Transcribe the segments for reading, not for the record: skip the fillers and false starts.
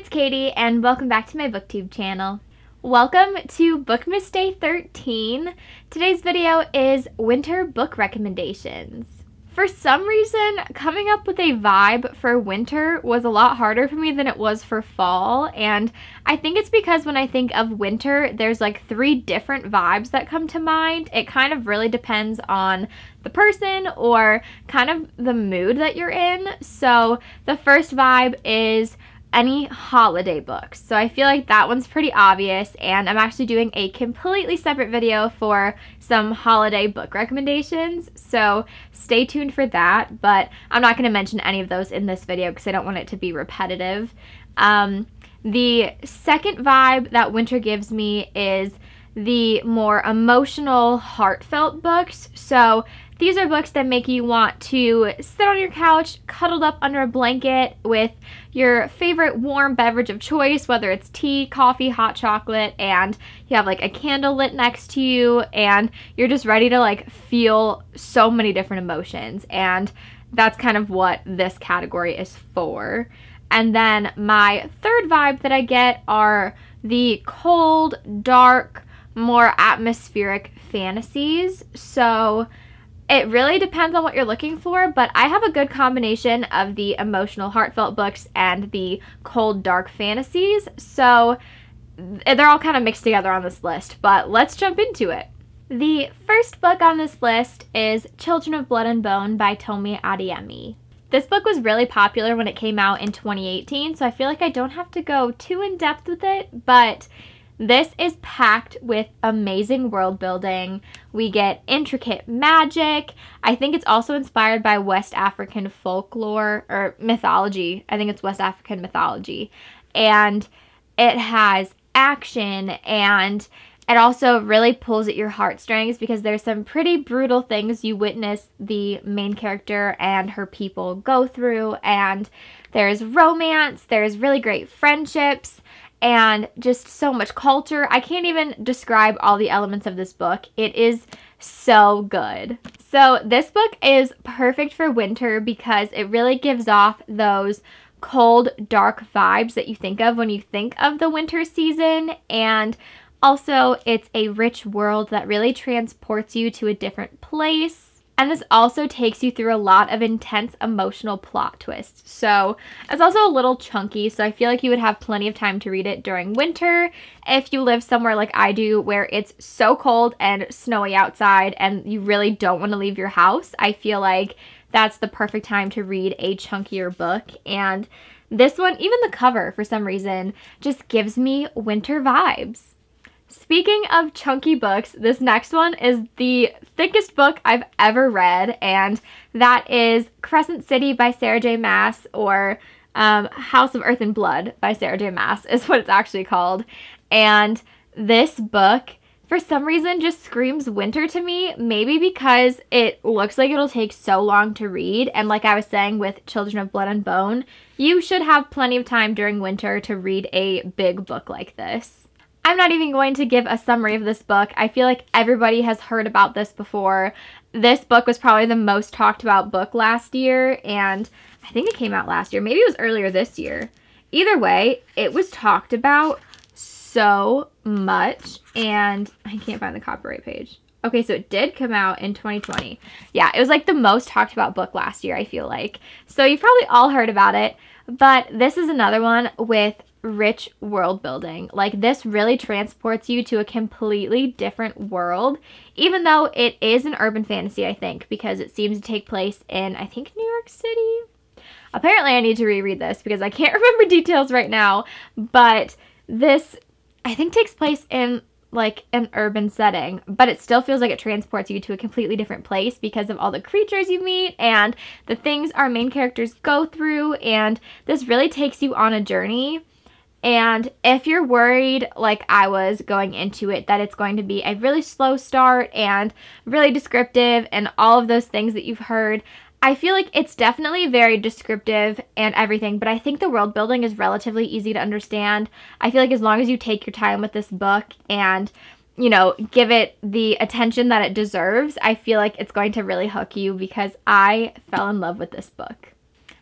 it's Katie, and welcome back to my booktube channel. Welcome to Bookmas Day 13. Today's video is winter book recommendations. For some reason, coming up with a vibe for winter was a lot harder for me than it was for fall, and I think it's because when I think of winter, there's like 3 different vibes that come to mind. It kind of really depends on the person or kind of the mood that you're in. So the first vibe is any holiday books. So I feel like that one's pretty obvious, and I'm actually doing a completely separate video for some holiday book recommendations, so stay tuned for that, but I'm not going to mention any of those in this video because I don't want it to be repetitive. The second vibe that winter gives me is the more emotional, heartfelt books. So these are books that make you want to sit on your couch, cuddled up under a blanket with your favorite warm beverage of choice, whether it's tea, coffee, hot chocolate, and you have like a candle lit next to you, and you're just ready to like feel so many different emotions. And that's kind of what this category is for. And then my third vibe that I get are the cold, dark, more atmospheric fantasies. So it really depends on what you're looking for, but I have a good combination of the emotional, heartfelt books and the cold, dark fantasies. So they're all kind of mixed together on this list, but let's jump into it. The first book on this list is Children of Blood and Bone by Tomi Adeyemi. This book was really popular when it came out in 2018, so I feel like I don't have to go too in-depth with it, but this is packed with amazing world building. We get intricate magic. I think it's also inspired by West African folklore or mythology. I think it's West African mythology. And it has action, and it also really pulls at your heartstrings because there's some pretty brutal things you witness the main character and her people go through. And there's romance, there's really great friendships, and just so much culture. I can't even describe all the elements of this book. It is so good. So this book is perfect for winter because it really gives off those cold, dark vibes that you think of when you think of the winter season, and also it's a rich world that really transports you to a different place. And this also takes you through a lot of intense emotional plot twists. So it's also a little chunky, so I feel like you would have plenty of time to read it during winter if you live somewhere like I do where it's so cold and snowy outside and you really don't want to leave your house. I feel like that's the perfect time to read a chunkier book. And this one, even the cover for some reason, just gives me winter vibes. Speaking of chunky books, this next one is the thickest book I've ever read, and that is Crescent City by Sarah J. Maas, or House of Earth and Blood by Sarah J. Maas is what it's actually called. And this book, for some reason, just screams winter to me, maybe because it looks like it'll take so long to read, and like I was saying with Children of Blood and Bone, you should have plenty of time during winter to read a big book like this. I'm not even going to give a summary of this book. I feel like everybody has heard about this before. This book was probably the most talked about book last year, and I think it came out last year. Maybe it was earlier this year. Either way, it was talked about so much, and I can't find the copyright page. Okay, so it did come out in 2020. Yeah, it was like the most talked about book last year, I feel like. So you've probably all heard about it, but this is another one with rich world building. Like, this really transports you to a completely different world, even though it is an urban fantasy, I think, because it seems to take place in, I think, New York City. Apparently I need to reread this because I can't remember details right now, but this, I think, takes place in like an urban setting, but it still feels like it transports you to a completely different place because of all the creatures you meet and the things our main characters go through, and this really takes you on a journey. And if you're worried, like I was going into it, that it's going to be a really slow start and really descriptive and all of those things that you've heard, I feel like it's definitely very descriptive and everything, but I think the world building is relatively easy to understand. I feel like as long as you take your time with this book and, you know, give it the attention that it deserves, I feel like it's going to really hook you because I fell in love with this book.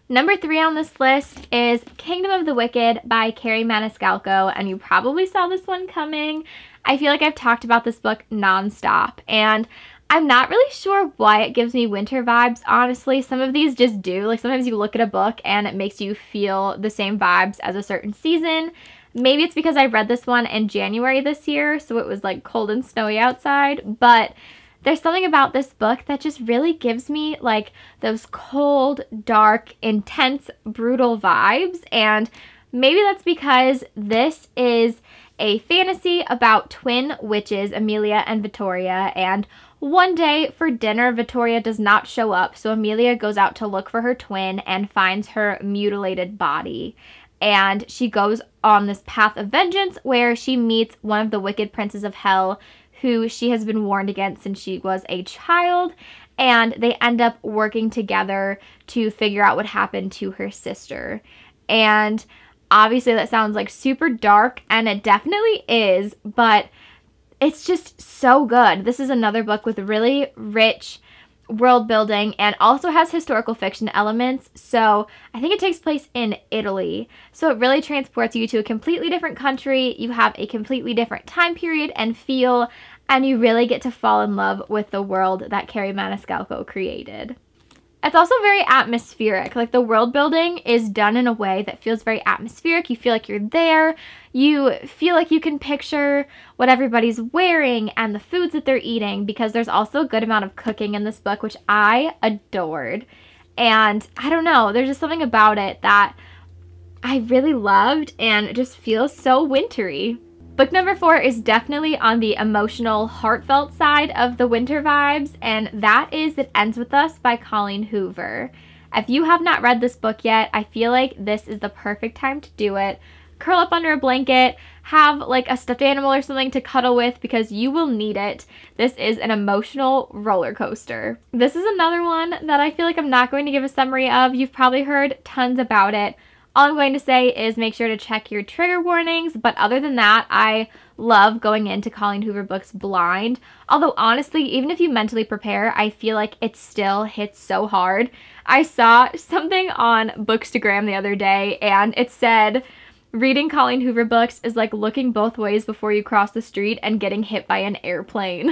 Number 3 on this list is Kingdom of the Wicked by Carrie Maniscalco, and you probably saw this one coming. I feel like I've talked about this book nonstop, and I'm not really sure why it gives me winter vibes, honestly. Some of these just do. Like, sometimes you look at a book and it makes you feel the same vibes as a certain season. Maybe it's because I read this one in January this year, so it was like cold and snowy outside, but there's something about this book that just really gives me like those cold, dark, intense, brutal vibes, and maybe that's because this is a fantasy about twin witches, Amelia and Victoria, and one day for dinner, Victoria does not show up, so Amelia goes out to look for her twin and finds her mutilated body. And she goes on this path of vengeance where she meets one of the wicked princes of hell who she has been warned against since she was a child, and they end up working together to figure out what happened to her sister. And obviously that sounds like super dark, and it definitely is, but it's just so good. This is another book with really rich world building and also has historical fiction elements. So I think it takes place in Italy. So it really transports you to a completely different country. You have a completely different time period and feel, and you really get to fall in love with the world that Carrie Maniscalco created. It's also very atmospheric. Like, the world building is done in a way that feels very atmospheric. You feel like you're there. You feel like you can picture what everybody's wearing and the foods that they're eating, because there's also a good amount of cooking in this book, which I adored. And I don't know, there's just something about it that I really loved, and it just feels so wintry. Book number 4 is definitely on the emotional, heartfelt side of the winter vibes, and that is It Ends With Us by Colleen Hoover. If you have not read this book yet, I feel like this is the perfect time to do it. Curl up under a blanket, have like a stuffed animal or something to cuddle with, because you will need it. This is an emotional roller coaster. This is another one that I feel like I'm not going to give a summary of. You've probably heard tons about it. All I'm going to say is make sure to check your trigger warnings, but other than that, I love going into Colleen Hoover books blind. Although honestly, even if you mentally prepare, I feel like it still hits so hard. I saw something on Bookstagram the other day, and it said, reading Colleen Hoover books is like looking both ways before you cross the street and getting hit by an airplane.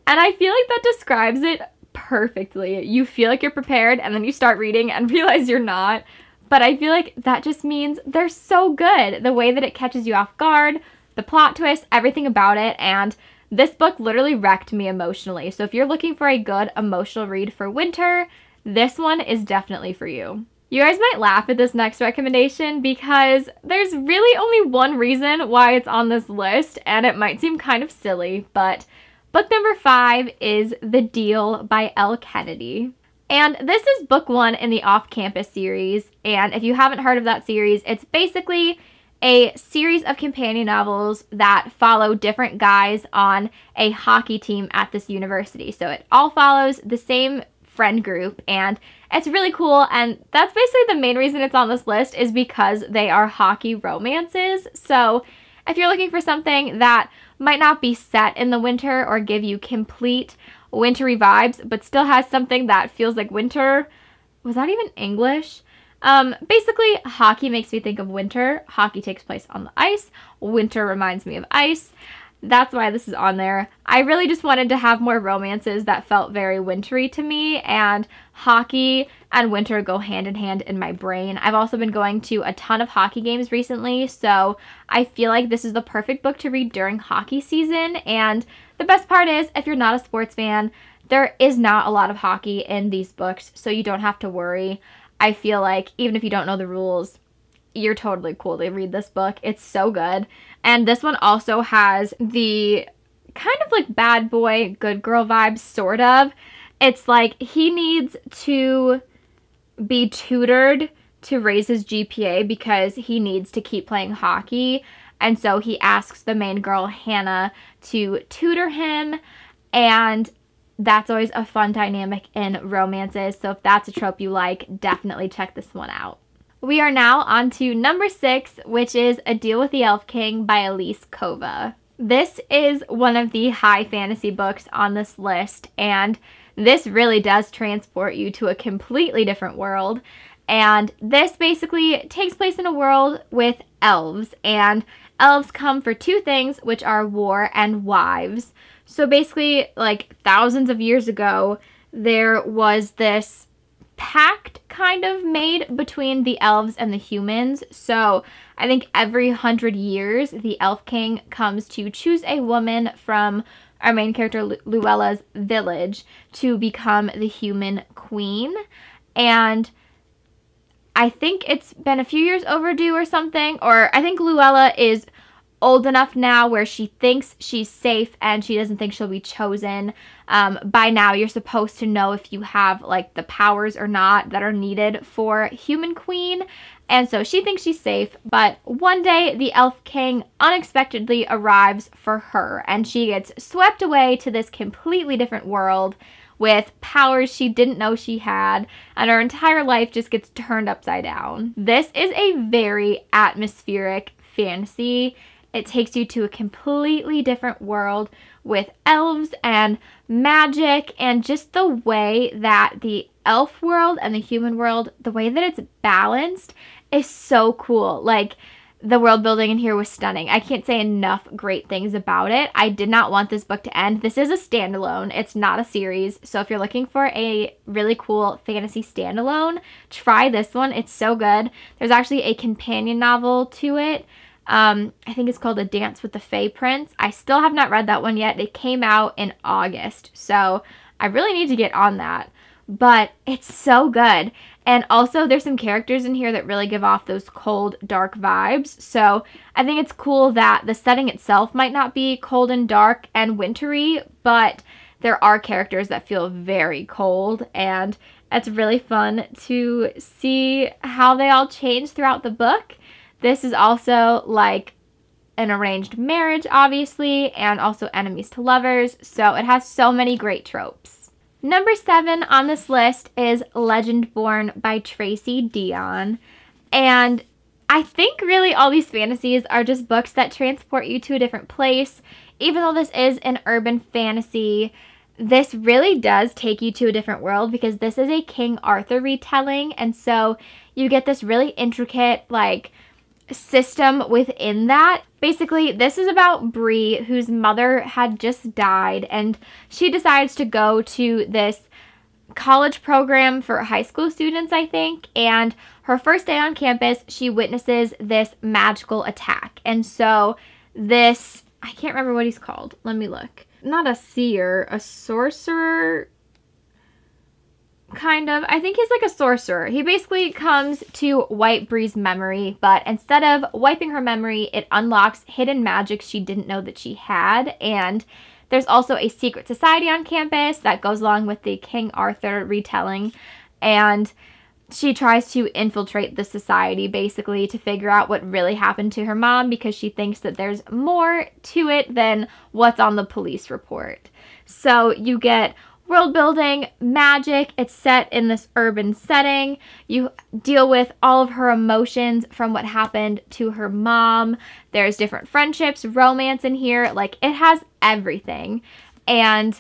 And I feel like that describes it perfectly. You feel like you're prepared, and then you start reading and realize you're not. But I feel like that just means they're so good. The way that it catches you off guard, the plot twist, everything about it. And this book literally wrecked me emotionally. So if you're looking for a good emotional read for winter, this one is definitely for you. You guys might laugh at this next recommendation because there's really only one reason why it's on this list, and it might seem kind of silly, but book number 5 is The Deal by Elle Kennedy. And this is book 1 in the Off-Campus series, and if you haven't heard of that series, it's basically a series of companion novels that follow different guys on a hockey team at this university. So it all follows the same friend group, and it's really cool, and that's basically the main reason it's on this list, is because they are hockey romances. So if you're looking for something that might not be set in the winter or give you complete wintry vibes, but still has something that feels like winter. Was that even English? Basically, hockey makes me think of winter. Hockey takes place on the ice. Winter reminds me of ice. That's why this is on there. I really just wanted to have more romances that felt very wintry to me, and hockey and winter go hand in hand in my brain. I've also been going to a ton of hockey games recently, so I feel like this is the perfect book to read during hockey season. And the best part is, if you're not a sports fan, there is not a lot of hockey in these books, so you don't have to worry. I feel like even if you don't know the rules, you're totally cool to read this book. It's so good. And this one also has the kind of like bad boy, good girl vibes, sort of. It's like he needs to be tutored to raise his GPA because he needs to keep playing hockey. And so he asks the main girl, Hannah, to tutor him. And that's always a fun dynamic in romances. So if that's a trope you like, definitely check this one out. We are now on to number 6, which is A Deal with the Elf King by Elise Kova. This is one of the high fantasy books on this list, and this really does transport you to a completely different world. And this basically takes place in a world with elves, and elves come for two things, which are war and wives. So basically, like thousands of years ago, there was this pact kind of made between the elves and the humans. So I think every 100 years, the Elf King comes to choose a woman from our main character Luella's village to become the human queen. And I think it's been a few years overdue or something, or I think Luella is old enough now where she thinks she's safe and she doesn't think she'll be chosen. By now, you're supposed to know if you have like the powers or not that are needed for human queen. And so she thinks she's safe, but one day the Elf King unexpectedly arrives for her and she gets swept away to this completely different world with powers she didn't know she had, and her entire life just gets turned upside down. This is a very atmospheric fantasy. It takes you to a completely different world with elves and magic, and just the way that the elf world and the human world, the way that it's balanced is so cool. Like, the world building in here was stunning. I can't say enough great things about it. I did not want this book to end. This is a standalone. It's not a series. So if you're looking for a really cool fantasy standalone, try this one. It's so good. There's actually a companion novel to it. I think it's called A Dance with the Fae Prince. I still have not read that one yet. It came out in August. So I really need to get on that. But it's so good. And also there's some characters in here that really give off those cold, dark vibes. So I think it's cool that the setting itself might not be cold and dark and wintry, but there are characters that feel very cold, and it's really fun to see how they all change throughout the book. This is also like an arranged marriage, obviously, and also enemies to lovers. So it has so many great tropes. Number 7 on this list is Legendborn by Tracy Deonn. And I think really all these fantasies are just books that transport you to a different place. Even though this is an urban fantasy, this really does take you to a different world because this is a King Arthur retelling. And so you get this really intricate, like, system within that. Basically, this is about Bree, whose mother had just died, and she decides to go to this college program for high school students, I think, and her first day on campus, she witnesses this magical attack. And so this, I can't remember what he's called. Let me look. Not a seer, a sorcerer, kind of. I think he's like a sorcerer. He basically comes to wipe Bree's memory, but instead of wiping her memory, it unlocks hidden magic she didn't know that she had. And there's also a secret society on campus that goes along with the King Arthur retelling. And she tries to infiltrate the society basically to figure out what really happened to her mom, because she thinks that there's more to it than what's on the police report. So you get world building, magic, it's set in this urban setting. You deal with all of her emotions from what happened to her mom. There's different friendships, romance in here. Like, it has everything. And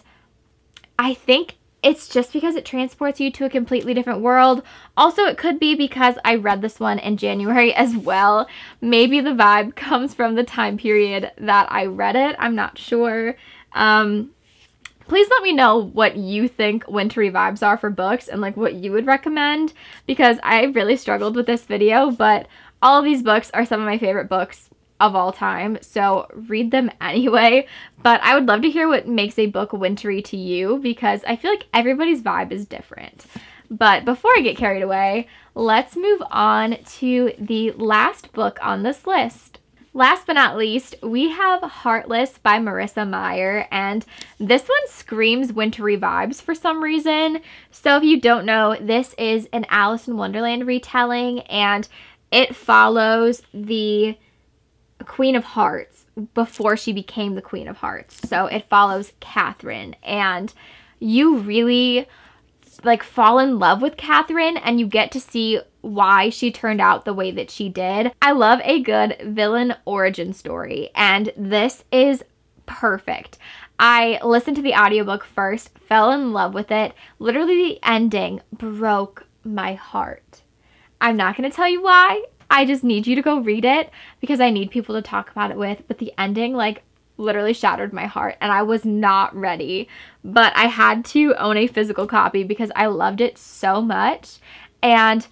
I think it's just because it transports you to a completely different world. Also, it could be because I read this one in January as well. Maybe the vibe comes from the time period that I read it. I'm not sure. Please let me know what you think wintry vibes are for books and like what you would recommend, because I really struggled with this video, but all of these books are some of my favorite books of all time, so read them anyway. But I would love to hear what makes a book wintry to you, because I feel like everybody's vibe is different. But before I get carried away, let's move on to the last book on this list. Last but not least, we have Heartless by Marissa Meyer, and this one screams wintry vibes for some reason. So if you don't know, this is an Alice in Wonderland retelling, and it follows the Queen of Hearts before she became the Queen of Hearts. So it follows Catherine, and you really like fall in love with Catherine, and you get to see why she turned out the way that she did. I love a good villain origin story, and this is perfect. I listened to the audiobook first, fell in love with it. Literally, the ending broke my heart. I'm not going to tell you why. I just need you to go read it because I need people to talk about it with. But the ending, like, literally shattered my heart and I was not ready. But I had to own a physical copy because I loved it so much. And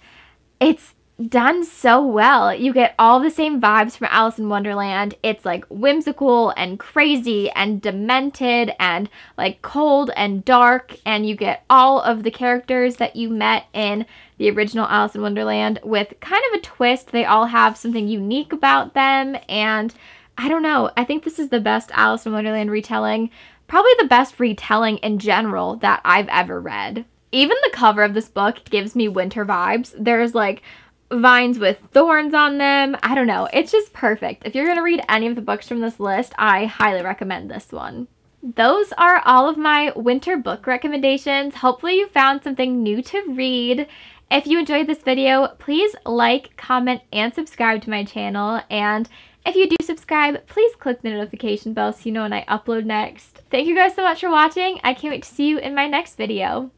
it's done so well. You get all the same vibes from Alice in Wonderland. It's like whimsical and crazy and demented and like cold and dark, and you get all of the characters that you met in the original Alice in Wonderland with kind of a twist. They all have something unique about them, and I don't know, I think this is the best Alice in Wonderland retelling, probably the best retelling in general that I've ever read. Even the cover of this book gives me winter vibes. There's like vines with thorns on them. I don't know. It's just perfect. If you're going to read any of the books from this list, I highly recommend this one. Those are all of my winter book recommendations. Hopefully you found something new to read. If you enjoyed this video, please like, comment, and subscribe to my channel. And if you do subscribe, please click the notification bell so you know when I upload next. Thank you guys so much for watching. I can't wait to see you in my next video.